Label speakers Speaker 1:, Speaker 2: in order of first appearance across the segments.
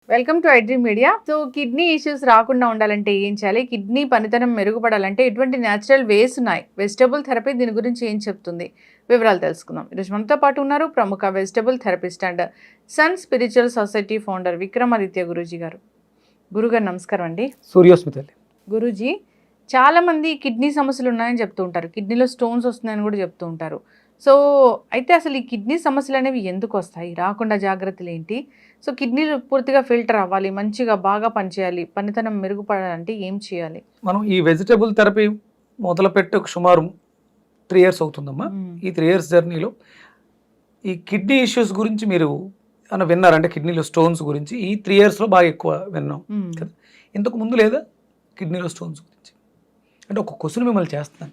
Speaker 1: Welcome to iDream media. So kidney issues రాకుండా ఉండాలంటే ఏం చేయాలి, కిడ్నీ పనితనం మెరుగుపడాలంటే ఎటువంటి న్యాచురల్ వేస్ ఉన్నాయి, వెజిటబుల్ థెరపీ దీని గురించి ఏం చెప్తుంది, వివరాలు తెలుసుకుందాం. ఈరోజు మనతో పాటు ఉన్నారు ప్రముఖ vegetable therapist and sun spiritual society founder Vikramaditya Guruji గారు. గురుగారు నమస్కారం అండి.
Speaker 2: సూర్యోస్మితల్లి.
Speaker 1: గురూజీ, చాలామంది కిడ్నీ సమస్యలు ఉన్నాయని చెప్తూ ఉంటారు, కిడ్నీలో స్టోన్స్ వస్తున్నాయని కూడా చెప్తూ ఉంటారు. సో అయితే అసలు ఈ కిడ్నీ సమస్యలు అనేవి ఎందుకు వస్తాయి, రాకుండా జాగ్రత్తలు ఏంటి? సో కిడ్నీలు పూర్తిగా ఫిల్టర్ అవ్వాలి, మంచిగా బాగా పనిచేయాలి, పనితనం మెరుగుపడాలంటే ఏం చేయాలి?
Speaker 2: మనం ఈ వెజిటబుల్ థెరపీ మొదలుపెట్టి సుమారు 3 years అవుతుందమ్మా. ఈ 3 years జర్నీలో ఈ కిడ్నీ ఇష్యూస్ గురించి మీరు ఏమైనా విన్నారంటే, కిడ్నీలో స్టోన్స్ గురించి ఈ 3 yearsలో బాగా ఎక్కువ విన్నాం కదా. ఇంతకు ముందు లేదా కిడ్నీలో స్టోన్స్ గురించి? అంటే ఒక క్వశ్చన్ మిమ్మల్ని చేస్తాను.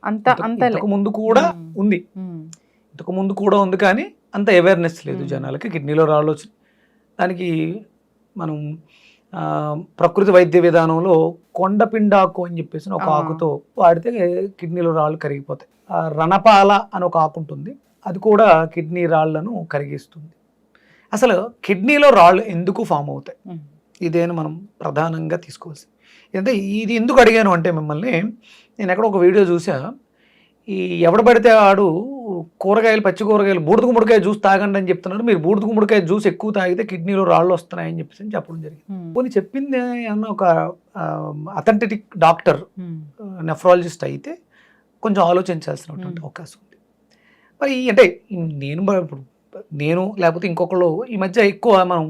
Speaker 2: ఇంతకు ముందు కూడా ఉంది, ఇంతకు ముందు కూడా ఉంది, కానీ అంత అవేర్నెస్ లేదు జనాలకి. కిడ్నీలో రాళ్ళు వచ్చి దానికి మనం ప్రకృతి వైద్య విధానంలో కొండపిండాకు అని చెప్పేసి ఒక ఆకుతో వాడితే కిడ్నీలో రాళ్ళు కరిగిపోతాయి. రణపాల అని ఒక ఆకు ఉంటుంది, అది కూడా కిడ్నీ రాళ్లను కరిగిస్తుంది. అసలు కిడ్నీలో రాళ్ళు ఎందుకు ఫామ్ అవుతాయి, ఇదేనా మనం ప్రధానంగా తీసుకోవాల్సింది. అంటే ఇది ఎందుకు అడిగాను అంటే, మిమ్మల్ని నేను ఎక్కడ ఒక వీడియో చూసా, ఈ ఎవడ పడితే ఆడు కూరగాయలు, పచ్చి కూరగాయలు, బూడిద గుమ్మడికాయ జ్యూస్ తాగండి అని చెప్తున్నారు, మీరు బూడిద గుమ్మడికాయ జ్యూస్ ఎక్కువ తాగితే కిడ్నీలో రాళ్ళు వస్తున్నాయని చెప్పేసి చెప్పడం జరిగింది. కొన్ని చెప్పింది అన్న ఒక అథెంటిక్ డాక్టర్, నెఫ్రాలజిస్ట్ అయితే కొంచెం ఆలోచించాల్సినటువంటి అవకాశం ఉంది. మరి అంటే నేను లేకపోతే ఇంకొకళ్ళు ఈ మధ్య ఎక్కువ మనం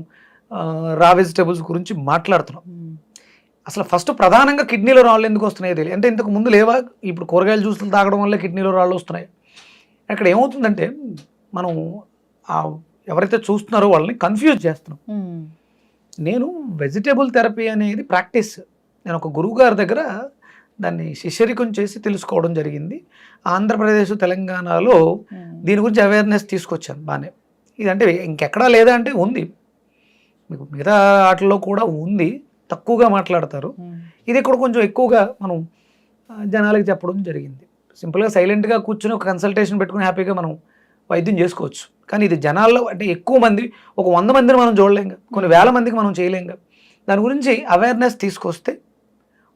Speaker 2: రా వెజిటేబుల్స్ గురించి మాట్లాడుతున్నాం. అసలు ఫస్ట్ ప్రధానంగా కిడ్నీలో రాళ్ళు ఎందుకు వస్తున్నాయో తెలియదు. అంటే ఇంతకు ముందు లేవా? ఇప్పుడు కూరగాయల జ్యూసులు తాగడం వల్ల కిడ్నీలో రాళ్ళు వస్తున్నాయి. అక్కడ ఏమవుతుందంటే, మనం ఎవరైతే చూస్తున్నారో వాళ్ళని కన్ఫ్యూజ్ చేస్తున్నాం. నేను వెజిటేబుల్ థెరపీ అనేది ప్రాక్టీస్, నేను ఒక గురువు గారి దగ్గర దాన్ని శిష్యరికం చేసి తెలుసుకోవడం జరిగింది. ఆంధ్రప్రదేశ్, తెలంగాణలో దీని గురించి అవేర్నెస్ తీసుకొచ్చాను బాగానే. ఇదంటే ఇంకెక్కడా లేదా అంటే ఉంది, మీకు మిగతా వాటిల్లో కూడా ఉంది, తక్కువగా మాట్లాడతారు. ఇది ఇక్కడ కొంచెం ఎక్కువగా మనం జనాలకి చెప్పడం జరిగింది. సింపుల్గా సైలెంట్గా కూర్చొని ఒక కన్సల్టేషన్ పెట్టుకుని హ్యాపీగా మనం వైద్యం చేసుకోవచ్చు. కానీ ఇది జనాల్లో అంటే ఎక్కువ మంది, ఒక 100 మందిని మనం చూడలేం, కొన్ని వేల మందికి మనం చేయలేం. దాని గురించి అవేర్నెస్ తీసుకొస్తే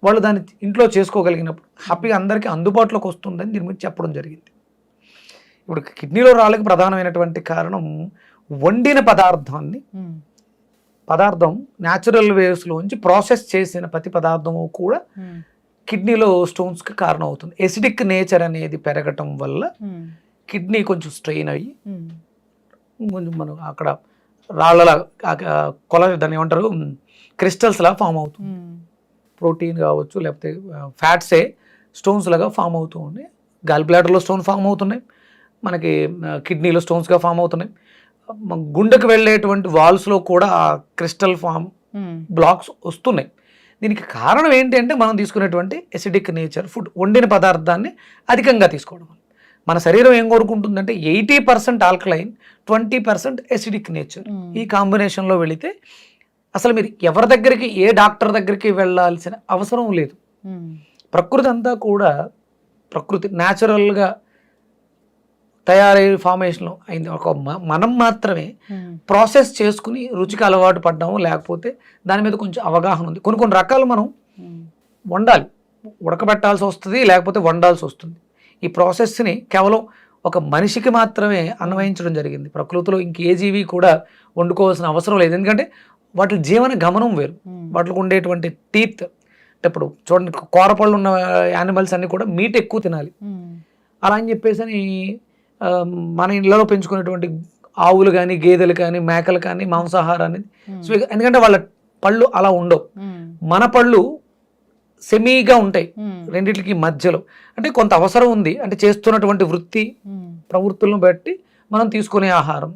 Speaker 2: వాళ్ళు దాన్ని ఇంట్లో చేసుకోగలిగినప్పుడు హ్యాపీగా అందరికీ అందుబాటులోకి వస్తుందని దీని గురించి చెప్పడం జరిగింది. ఇప్పుడు కిడ్నీలో రాళ్ళకి ప్రధానమైనటువంటి కారణం వండిన పదార్థం న్యాచురల్ వేస్లోంచి ప్రాసెస్ చేసిన ప్రతి పదార్థము కూడా కిడ్నీలో స్టోన్స్కి కారణం అవుతుంది. ఎసిడిక్ నేచర్ అనేది పెరగటం వల్ల కిడ్నీ కొంచెం స్ట్రెయిన్ అయ్యి కొంచెం మనం అక్కడ రాళ్ళలా దాన్ని ఏమంటారు, క్రిస్టల్స్ లాగా ఫామ్ అవుతుంది. ప్రోటీన్ కావచ్చు, లేకపోతే ఫ్యాట్సే స్టోన్స్ లాగా ఫామ్ అవుతూ ఉన్నాయి. గాల్ బ్లాడర్లో స్టోన్ ఫామ్ అవుతున్నాయి, మనకి కిడ్నీలో స్టోన్స్గా ఫామ్ అవుతున్నాయి. గుండెకు వెళ్ళేటువంటి వాల్స్లో కూడా క్రిస్టల్ ఫామ్ బ్లాక్స్ వస్తున్నాయి. దీనికి కారణం ఏంటి అంటే, మనం తీసుకునేటువంటి ఎసిడిక్ నేచర్ ఫుడ్, వండిన పదార్థాన్ని అధికంగా తీసుకోవడం. మన శరీరం ఏం కోరుకుంటుందంటే 80% ఆల్కలైన్, 20% ఎసిడిక్ నేచర్. ఈ కాంబినేషన్లో వెళితే అసలు మీరు ఎవరి దగ్గరికి, ఏ డాక్టర్ దగ్గరికి వెళ్ళాల్సిన అవసరం లేదు. ప్రకృతి అంతా కూడా న్యాచురల్గా తయారయ్యే ఫార్మేషన్లో అయింది. ఒక మనం మాత్రమే ప్రాసెస్ చేసుకుని రుచికి అలవాటు పడ్డాము, లేకపోతే దాని మీద కొంచెం అవగాహన ఉంది. కొన్ని రకాలు మనం వండాలి, ఉడకబెట్టాల్సి వస్తుంది, లేకపోతే వండాల్సి వస్తుంది. ఈ ప్రాసెస్ని కేవలం ఒక మనిషికి మాత్రమే అన్వయించడం జరిగింది. ప్రకృతిలో ఇంకే జీవి కూడా వండుకోవాల్సిన అవసరం లేదు, ఎందుకంటే వాటి జీవన గమనం వేరు. వాటికి ఉండేటువంటి టీత్, అంటే ఇప్పుడు చూడండి, కూరపళ్ళు ఉన్న యానిమల్స్ అన్నీ కూడా మీట్ ఎక్కువ తినాలి. అలా అని చెప్పేసి మన ఇళ్ళలో పెంచుకునేటువంటి ఆవులు కానీ, గేదెలు కానీ, మేకలు కానీ మాంసాహారాన్ని, ఎందుకంటే వాళ్ళ పళ్ళు అలా ఉండవు. మన పళ్ళు సెమీగా ఉంటాయి రెండింటికి మధ్యలో. అంటే కొంత అవసరం ఉంది, అంటే చేస్తున్నటువంటి వృత్తి ప్రవృత్తులను బట్టి మనం తీసుకునే ఆహారం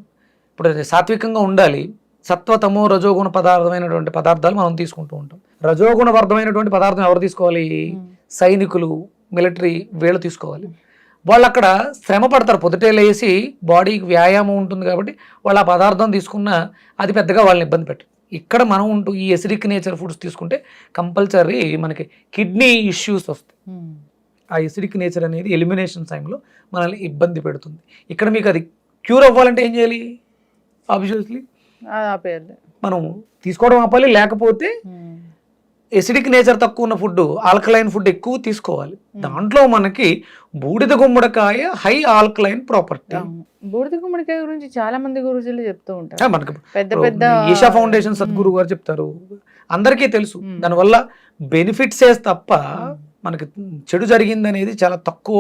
Speaker 2: ఇప్పుడు సాత్వికంగా ఉండాలి. సత్వతమో రజోగుణ పదార్థమైనటువంటి పదార్థాలు మనం తీసుకుంటూ ఉంటాం. రజోగుణవర్ధమైనటువంటి పదార్థం ఎవరు తీసుకోవాలి? సైనికులు, మిలిటరీ, వీళ్ళు తీసుకోవాలి. వాళ్ళు అక్కడ శ్రమ పడతారు, పొద్దుటే లేసి బాడీకి వ్యాయామం ఉంటుంది కాబట్టి వాళ్ళు ఆ పదార్థం తీసుకున్నా అది పెద్దగా వాళ్ళని ఇబ్బంది పెట్టరు. ఇక్కడ మనం ఉంటూ ఈ ఎసిడిక్ నేచర్ ఫుడ్స్ తీసుకుంటే కంపల్సరీ మనకి కిడ్నీ ఇష్యూస్ వస్తాయి. ఆ ఎసిడిక్ నేచర్ అనేది ఎలిమినేషన్ టైంలో మనల్ని ఇబ్బంది పెడుతుంది. ఇక్కడ మీకు అది క్యూర్ అవ్వాలంటే ఏం చేయాలి? ఆబ్వియస్లీ
Speaker 1: ఆపేయాలి.
Speaker 2: మనం తీసుకోవడం ఆపాలి, లేకపోతే ఎసిడిక్ నేచర్ తక్కువ ఉన్న ఫుడ్, ఆల్కలైన్ ఫుడ్ ఎక్కువ తీసుకోవాలి. దాంట్లో మనకి బూడిద గుమ్మడికాయ హై ఆల్కలైన్ ప్రాపర్టీ.
Speaker 1: బూడిద గుమ్మడికాయ గురించి చాలా మంది గురుజులు చెప్తూ ఉంటారు.
Speaker 2: మనకి
Speaker 1: పెద్ద పెద్ద
Speaker 2: ఈషా ఫౌండేషన్ సద్గురు గారు చెప్తారు, అందరికీ తెలుసు. దానివల్ల బెనిఫిట్సే తప్ప మనకి చెడు జరిగింది అనేది చాలా తక్కువ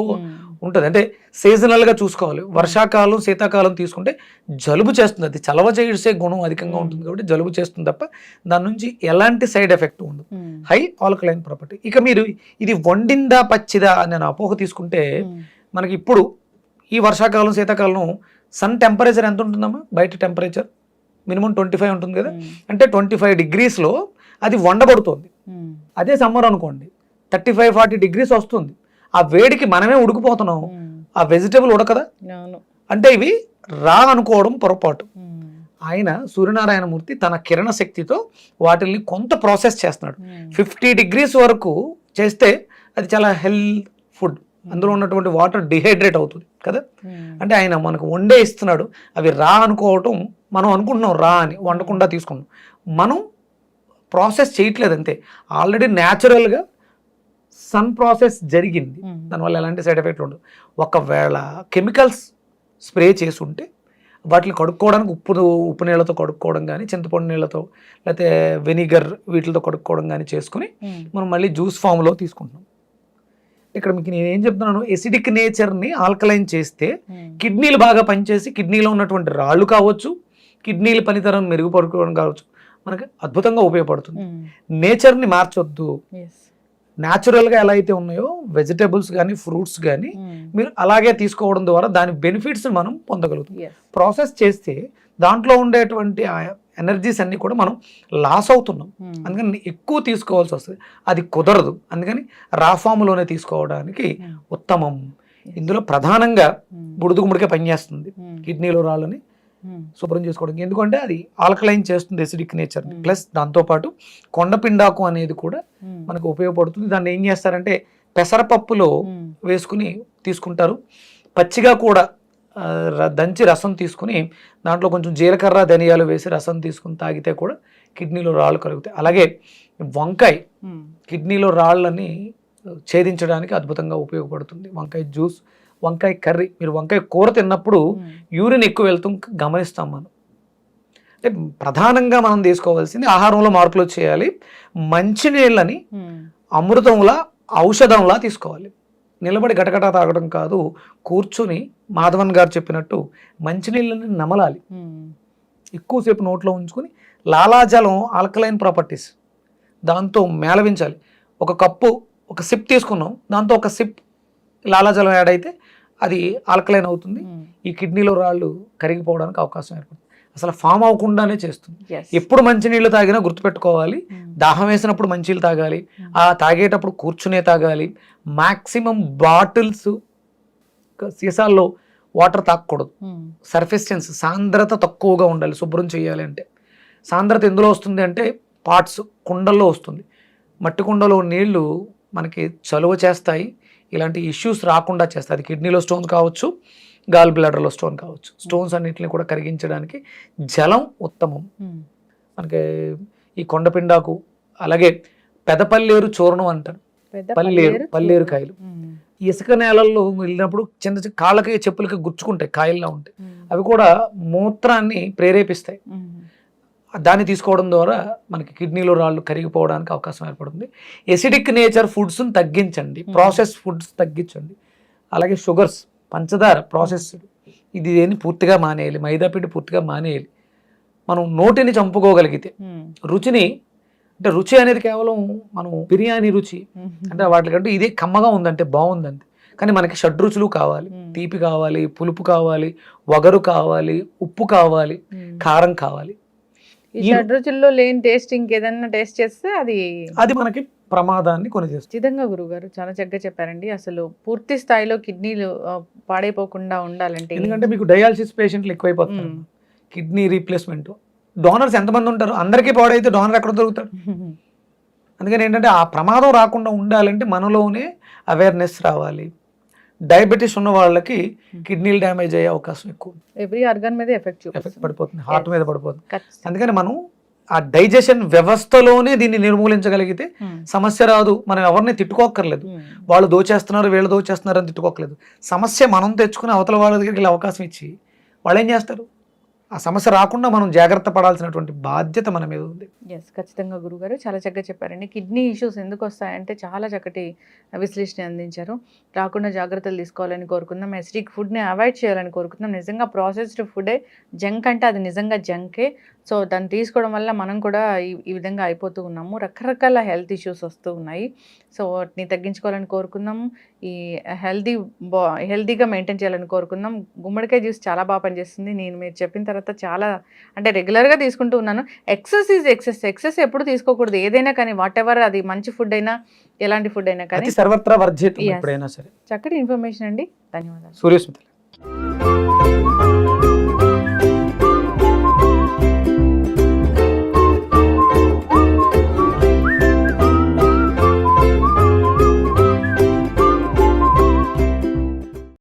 Speaker 2: ఉంటుంది. అంటే సీజనల్గా చూసుకోవాలి. వర్షాకాలం శీతాకాలం తీసుకుంటే జలుబు చేస్తుంది, అది చలవ చేసే గుణం అధికంగా ఉంటుంది కాబట్టి జలుబు చేస్తుంది తప్ప దాని నుంచి ఎలాంటి సైడ్ ఎఫెక్ట్ ఉండదు. High alkaline property. ఇక మీరు ఇది వండిందా పచ్చిదా అని అపోహ తీసుకుంటే మనకి ఇప్పుడు ఈ వర్షాకాలం శీతాకాలం సన్ టెంపరేచర్ ఎంత ఉంటుందమ్మా? బయట టెంపరేచర్ మినిమం 25 ఉంటుంది కదా, అంటే 25 degreesలో అది వండబడుతుంది. అదే సమ్మర్ అనుకోండి 35-40 degrees వస్తుంది. ఆ వేడికి మనమే ఉడికిపోతున్నాం, ఆ వెజిటేబుల్ ఉడకదా? అంటే ఇవి రా అనుకోవడం పొరపాటు. ఆయన సూర్యనారాయణమూర్తి తన కిరణ శక్తితో వాటిని కొంత ప్రాసెస్ చేస్తున్నాడు. 50 degrees వరకు చేస్తే అది చాలా హెల్త్ ఫుడ్, అందులో ఉన్నటువంటి వాటర్ డిహైడ్రేట్ అవుతుంది కదా. అంటే ఆయన మనకు వండే ఇస్తున్నాడు. అవి రా అనుకోవటం మనం అనుకుంటున్నాం, రా అని వండకుండా తీసుకున్నాం. మనం ప్రాసెస్ చేయట్లేదు అంతే. ఆల్రెడీ న్యాచురల్గా సన్ ప్రాసెస్ జరిగింది, దానివల్ల ఎలాంటి సైడ్ ఎఫెక్ట్లు ఉండదు. ఒకవేళ కెమికల్స్ స్ప్రే చేసి ఉంటే వాటిని కడుక్కోవడానికి ఉప్పు నీళ్ళతో కడుక్కోవడం కానీ, చింతపండు నీళ్ళతో లేకపోతే వెనిగర్ వీటితో కడుక్కోవడం కానీ చేసుకుని మనం మళ్ళీ జ్యూస్ ఫామ్లో తీసుకుంటున్నాం. ఇక్కడ మీకు నేను ఏం చెప్తున్నాను, ఎసిడిక్ నేచర్ని ఆల్కలైన్ చేస్తే కిడ్నీలు బాగా పనిచేసి కిడ్నీలో ఉన్నటువంటి రాళ్ళు కావచ్చు, కిడ్నీల పనితరం మెరుగుపరుకోవడం కావచ్చు, మనకి అద్భుతంగా ఉపయోగపడుతుంది. నేచర్ని మార్చొద్దు. న్యాచురల్గా ఎలా అయితే ఉన్నాయో వెజిటేబుల్స్ కానీ ఫ్రూట్స్ కానీ మీరు అలాగే తీసుకోవడం ద్వారా దాని బెనిఫిట్స్ మనం పొందగలుగుతాం. ప్రాసెస్ చేస్తే దాంట్లో ఉండేటువంటి ఎనర్జీస్ అన్నీ కూడా మనం లాస్ అవుతున్నాం. అందుకని ఎక్కువ తీసుకోవాల్సి వస్తుంది, అది కుదరదు. అందుకని రా ఫామ్లోనే తీసుకోవడానికి ఉత్తమం. ఇందులో ప్రధానంగా బుడుదు గుమ్మడికాయ పనిచేస్తుంది కిడ్నీలో రాళ్ళని శుభ్రం చేసుకోవడానికి. ఎందుకంటే అది ఆల్కలైన్ చేస్తుంది ఎసిడిక్ నేచర్. ప్లస్ దాంతోపాటు కొండపిండాకు అనేది కూడా మనకు ఉపయోగపడుతుంది. దాన్ని ఏం చేస్తారంటే పెసరపప్పులో వేసుకుని తీసుకుంటారు. పచ్చిగా కూడా దంచి రసం తీసుకుని దాంట్లో కొంచెం జీలకర్ర ధనియాలు వేసి రసం తీసుకుని తాగితే కూడా కిడ్నీలో రాళ్ళు కలుగుతాయి. అలాగే వంకాయ కిడ్నీలో రాళ్ళని ఛేదించడానికి అద్భుతంగా ఉపయోగపడుతుంది. వంకాయ జ్యూస్, వంకాయ కర్రీ, మీరు వంకాయ కూర తిన్నప్పుడు యూరిన్ ఎక్కువ వెళ్తాం గమనిస్తాం మనం. అంటే ప్రధానంగా మనం తీసుకోవాల్సింది ఆహారంలో మార్పులు చేయాలి. మంచినీళ్ళని అమృతంలా ఔషధంలా తీసుకోవాలి. నిలబడి గటగట తాగడం కాదు, కూర్చొని మాధవన్ గారు చెప్పినట్టు మంచినీళ్ళని నమలాలి. ఎక్కువసేపు నోట్లో ఉంచుకొని లాలాజలం ఆల్కలైన్ ప్రాపర్టీస్ దాంతో మేళవించాలి. ఒక కప్పు ఒక సిప్ తీసుకున్నాం, దాంతో ఒక సిప్ లాలాజలం యాడ్ అయితే అది ఆల్కలైన్ అవుతుంది. ఈ కిడ్నీలో రాళ్ళు కరిగిపోవడానికి అవకాశం ఏర్పడుతుంది. అసలు ఫామ్ అవ్వకుండానే చేస్తుంది. ఎప్పుడు మంచినీళ్ళు తాగినా గుర్తుపెట్టుకోవాలి, దాహం వేసినప్పుడు మంచినీళ్ళు తాగాలి, ఆ తాగేటప్పుడు కూర్చునే తాగాలి. మ్యాక్సిమం బాటిల్స్ సీసాల్లో వాటర్ తాగకూడదు. సర్ఫెస్టెన్స్ సాంద్రత తక్కువగా ఉండాలి శుభ్రం చేయాలి అంటే. సాంద్రత ఎందులో వస్తుంది అంటే పాట్స్ కుండల్లో వస్తుంది. మట్టి కుండలో నీళ్లు మనకి చలువ చేస్తాయి, ఇలాంటి ఇష్యూస్ రాకుండా చేస్తాయి. అది కిడ్నీలో స్టోన్ కావచ్చు, గాల్ బ్లాడర్లో స్టోన్ కావచ్చు. స్టోన్స్ అన్నింటిని కూడా కరిగించడానికి జలం ఉత్తమం. మనకి ఈ కొండపిండాకు, అలాగే పెదపల్లేరు చూర్ణం అంటారు. పల్లేరు కాయలు ఇసుక నేలల్లో వెళ్ళినప్పుడు చిన్న చిన్న కాళ్ళకి చెప్పులకి గుచ్చుకుంటాయి, కాయల్లా ఉంటాయి. అవి కూడా మూత్రాన్ని ప్రేరేపిస్తాయి. దాన్ని తీసుకోవడం ద్వారా మనకి కిడ్నీలో రాళ్ళు కరిగిపోవడానికి అవకాశం ఏర్పడుతుంది. ఎసిడిక్ నేచర్ ఫుడ్స్ని తగ్గించండి, ప్రాసెస్ ఫుడ్స్ తగ్గించండి. అలాగే షుగర్స్, పంచదార ప్రాసెస్డ్ ఇది దేన్ని పూర్తిగా మానేయాలి. మైదాపిండి పూర్తిగా మానేయాలి. మనం నోటిని చంపుకోగలిగితే రుచిని, అంటే రుచి అనేది కేవలం మనం బిర్యానీ రుచి అంటే వాటికంటే ఇదే కమ్మగా ఉందంటే బాగుందంటే, కానీ మనకి షడ్రుచులు కావాలి. తీపి కావాలి, పులుపు కావాలి, వగరు కావాలి, ఉప్పు కావాలి, కారం కావాలి.
Speaker 1: ఈ షడ్రుచుల్లో లేని టేస్ట్ ఇంకేదన్నా టేస్ట్ చేస్తే అది
Speaker 2: మనకి ప్రమాదాన్ని కొని చేస్తుంది.
Speaker 1: ఖచ్చితంగా గురుగారు చాలా చక్కగా చెప్పారండి. అసలు పూర్తి స్థాయిలో కిడ్నీలు పాడైపోకుండా ఉండాలంటే,
Speaker 2: ఎందుకంటే మీకు డయాలసిస్ పేషెంట్లు ఎక్కువైపోతున్నారు. కిడ్నీ రీప్లేస్మెంట్ డోనర్స్ ఎంతమంది ఉంటారు, అందరికీ పాడైతే డోనర్ ఎక్కడ దొరుకుతాడు? అందుకని ఏంటంటే ఆ ప్రమాదం రాకుండా ఉండాలంటే మనలోనే అవేర్నెస్ రావాలి. డయాబెటీస్ ఉన్న వాళ్ళకి కిడ్నీలు డ్యామేజ్ అయ్యే అవకాశం ఎక్కువ,
Speaker 1: ఎవ్రీ ఆర్గాన్ మీద ఎఫెక్ట్
Speaker 2: ఎఫెక్ట్ పడిపోతుంది, హార్ట్ మీద పడిపోతుంది.
Speaker 1: ఖచ్చితంగా.
Speaker 2: అందుకని మనం ఆ డైజెషన్ వ్యవస్థలోనే దీన్ని నిర్మూలించగలిగితే సమస్య రాదు. మనం ఎవరిని తిట్టుకోక్కర్లేదు, వాళ్ళు దోచేస్తున్నారు వీళ్ళు దోచేస్తున్నారు అని తిట్టుకోకలేదు. సమస్య మనం తెచ్చుకుని అవతల వాళ్ళ దగ్గరికి వెళ్ళి అవకాశం ఇచ్చి వాళ్ళు ఏం చేస్తారు, ఆ సమస్య రాకుండా మనం జాగ్రత్త పడాల్సినటువంటి బాధ్యత మన మీద ఉంది.
Speaker 1: ఎస్, ఖచ్చితంగా గురుగారు చాలా చక్కగా చెప్పారండి. కిడ్నీ ఇష్యూస్ ఎందుకు వస్తాయంటే చాలా చక్కటి విశ్లేషణ అందించారు. రాకుండా జాగ్రత్తలు తీసుకోవాలని కోరుకుందాం. ఎసిడిక్ ఫుడ్ని అవాయిడ్ చేయాలని కోరుకుందాం. నిజంగా ప్రాసెస్డ్ ఫుడే జంక్ అంటే అది నిజంగా జంకే. సో దాన్ని తీసుకోవడం వల్ల మనం కూడా ఈ విధంగా అయిపోతూ ఉన్నాము. రకరకాల హెల్త్ ఇష్యూస్ వస్తూ ఉన్నాయి. సో వాటిని తగ్గించుకోవాలని కోరుకుందాము. ఈ హెల్తీగా మెయింటైన్ చేయాలని కోరుకుందాం. గుమ్మడికాయ జ్యూస్ చాలా బాగా పనిచేస్తుంది. నేను మీరు చెప్పిన తర్వాత చాలా అంటే రెగ్యులర్గా తీసుకుంటూ ఉన్నాను. ఎక్సెస్ ఎప్పుడు తీసుకోకూడదు. ఏదైనా కానీ వాట్ ఎవర్, అది మంచి ఫుడ్ అయినా ఎలాంటి ఫుడ్ అయినా కానీ.
Speaker 2: అతి సర్వత్రా వర్జితం
Speaker 1: Yes.
Speaker 2: ఎప్పుడైనా సరే.
Speaker 1: చక్కటి ఇన్ఫర్మేషన్ అండి. ధన్యవాదాలు.
Speaker 2: సూర్యస్మిత.